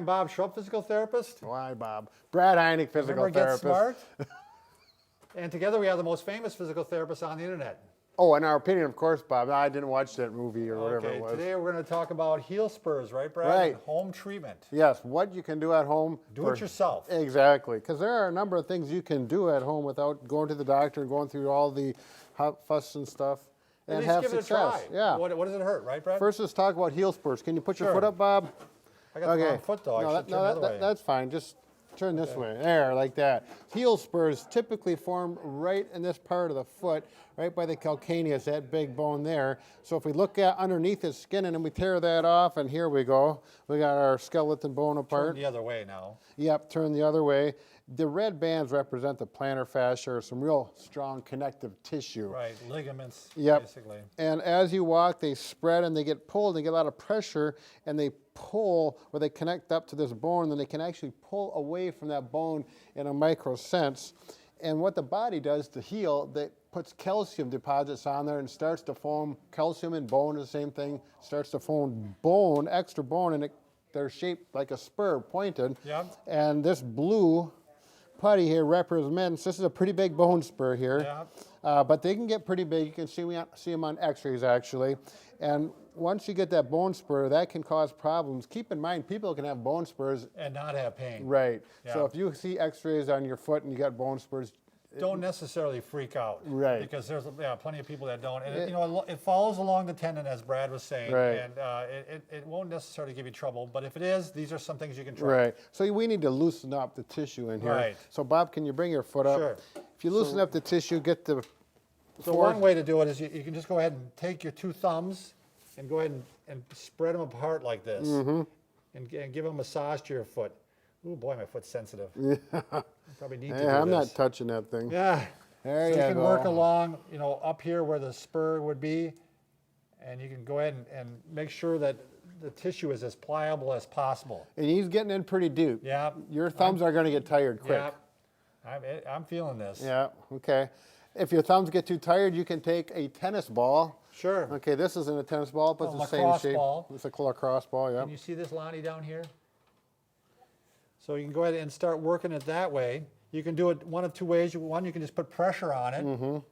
I'm Bob Schrupp, physical therapist. Why, Bob? Brad Heineck, physical therapist. Get Smart. And together we are the most famous physical therapists on the internet. Oh, in our opinion, of course, Bob. I didn't watch that movie or whatever it was. Today we're going to talk about heel spurs, right, Brad? Right. And home treatment. Yes, what you can do at home. Do it yourself. Exactly, because there are a number of things you can do at home without going to the doctor and going through all the hot fuss and stuff. And have give success. It a try. Yeah. What does it hurt, right, Brad? First, let's talk about heel spurs. Can you put your foot up, Bob? I got the wrong foot, though. I should turn the other way. That's fine. Just turn this way. There, like that. Heel spurs typically form right in this part of the foot, right by the calcaneus, that big bone there. So if we look at underneath the skin and then we tear that off, and here we go. We got our skeleton bone apart. Turn the other way now. Yep, turn the other way. The red bands represent the plantar fascia, or some real strong connective tissue. Right, ligaments, yep. Basically. And as you walk, they spread and they get pulled. They get a lot of pressure, and they pull, or they connect up to this bone, and they can actually pull away from that bone in a micro sense. And what the body does to heal, that puts calcium deposits on there and starts to form calcium in bone, the same thing, starts to form bone, extra bone, and they're shaped like a spur, pointed. Yep. And this blue putty here represents, this is a pretty big bone spur here, but they can get pretty big. You can see them on x-rays actually. And once you get that bone spur, that can cause problems. Keep in mind, people can have bone spurs and not have pain. Right. Yeah. So if you see x-rays on your foot and you got bone spurs, don't necessarily freak out. Right. Because there's plenty of people that don't. And it follows along the tendon, as Brad was saying. Right. And it won't necessarily give you trouble. But if it is, these are some things you can try. Right. So we need to loosen up the tissue in here. Right. So Bob, can you bring your foot up? Sure. If you loosen up the tissue, get the... So one way to do it is you can just go ahead and take your two thumbs and go ahead and spread them apart like this. And give a massage to your foot. Oh boy, my foot's sensitive. Yeah. Probably need to do this. I'm not touching that thing. Yeah. There you can go. work along, up here where the spur would be, and you can go ahead and make sure that the tissue is as pliable as possible. And he's getting in pretty deep. Yeah. Your thumbs are going to get tired quick. Yeah. I'm feeling this. Yeah, okay. If your thumbs get too tired, you can take a tennis ball. Sure. Okay, this isn't a tennis ball, but it's the same shape. Ball. It's a lacrosse ball, yeah. Can you see this, Lonnie, down here? So you can go ahead and start working it that way. You can do it one of two ways. One, you can just put pressure on it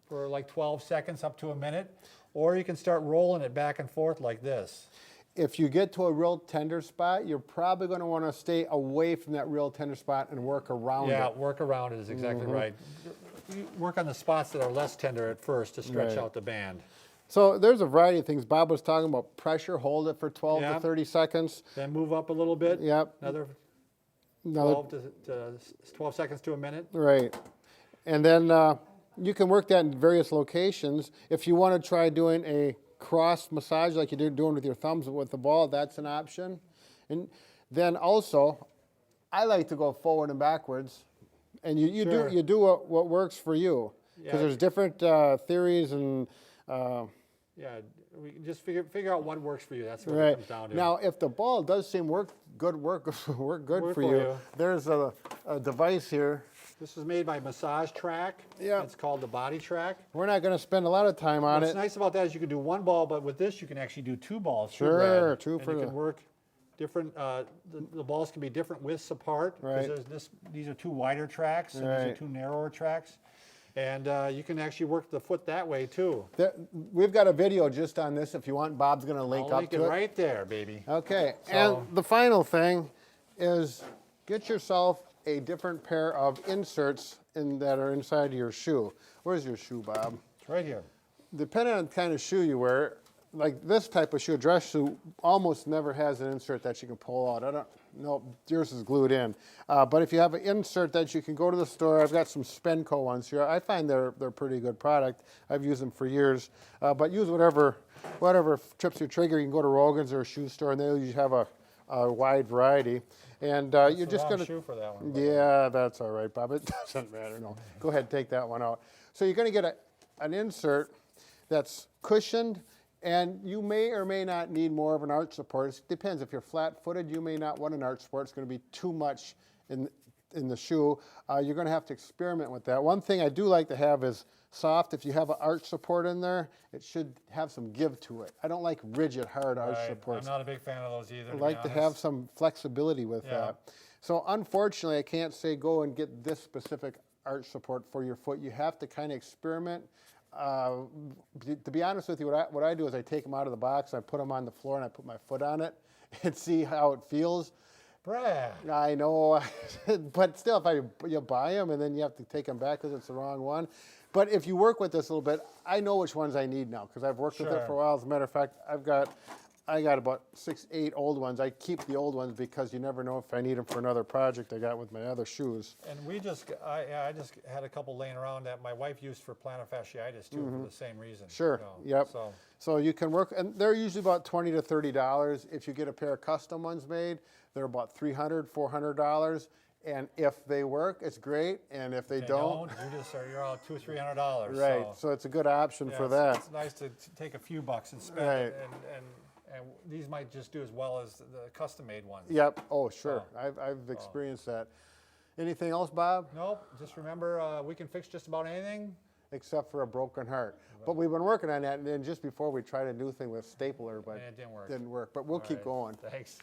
for like 12 seconds up to a minute, or you can start rolling it back and forth like this. If you get to a real tender spot, you're probably going to want to stay away from that real tender spot and work around it. Yeah, work around it is exactly right. You work on the spots that are less tender at first to stretch out the band. So there's a variety of things. Bob was talking about pressure. Hold it for 12 to 30 seconds. Then move up a little bit. Yep. Another 12 seconds to a minute. Right. And then you can work that in various locations. If you want to try doing a cross massage like you're doing with your thumbs with the ball, that's an option. And then also, I like to go forward and backwards. And you do what works for you. Because there's different theories and... we can just figure out what works for you. That's what it comes down to. Now, if the ball does seem work good for you, there's a device here. This is made by Massage Track. Yeah. It's called the Body Track. We're not going to spend a lot of time on it. What's nice about that is you can do one ball, but with this you can actually do two balls. Sure, two for you can work different. The balls can be different widths apart. Right. These are two wider tracks, and these are two narrower tracks. And you can actually work the foot that way too. We've got a video just on this if you want. Bob's going to link up to it. Right there, baby. Okay, and the final thing is get yourself a different pair of inserts that are inside of your shoe. Where's your shoe, Bob? It's right here. Depending on the kind of shoe you wear, like this type of shoe, a dress shoe, almost never has an insert that you can pull out. No, yours is glued in. But if you have an insert that you can go to the store, I've got some Spenco ones here. I find they're a pretty good product. I've used them for years. But use whatever trips your trigger. You can go to Rogan's or a shoe store, and they'll usually have a wide variety. And you're just going to... shoe for that one. Yeah, that's all right, Bob. It doesn't matter. No, go ahead and take that one out. So you're going to get an insert that's cushioned. And you may or may not need more of an arch support. It depends. If you're flat-footed, you may not want an arch support. It's going to be too much in the shoe. You're going to have to experiment with that. One thing I do like to have is soft. If you have an arch support in there, it should have some give to it. I don't like rigid, hard arch Right. supports. I'm not a big fan of those either. I like to have some flexibility with that. So unfortunately, I can't say go and get this specific arch support for your foot. You have to kind of experiment. To be honest with you, what I do is I take them out of the box, I put them on the floor, and I put my foot on it and see how it feels. Brad. I know, but still, if you buy them and then you have to take them back because it's the wrong one. But if you work with this a little bit, I know which ones I need now because I've worked with it for a while. As a matter of fact, I got about 6, 8 old ones. I keep the old ones because you never know if I need them for another project I got with my other shoes. And I just had a couple laying around that my wife used for plantar fasciitis too, for the same reason. Sure. You know, Yep. So you can work, and they're usually about $20 to $30. If you get a pair of custom ones made, they're about $300, $400. And if they work, it's great. And if they don't, you're out $200 or $300. right. So it's a good option for that. It's nice to take a few bucks and spend Right. it, and these might just do as well as the custom-made ones. Yep. Oh, sure. I've experienced that. Anything else, Bob? Nope. Just remember, we can fix just about anything. Except for a broken heart. But we've been working on that, and then just before we tried a new thing with stapler, but And it didn't work. Didn't work. But we'll keep going. Thanks.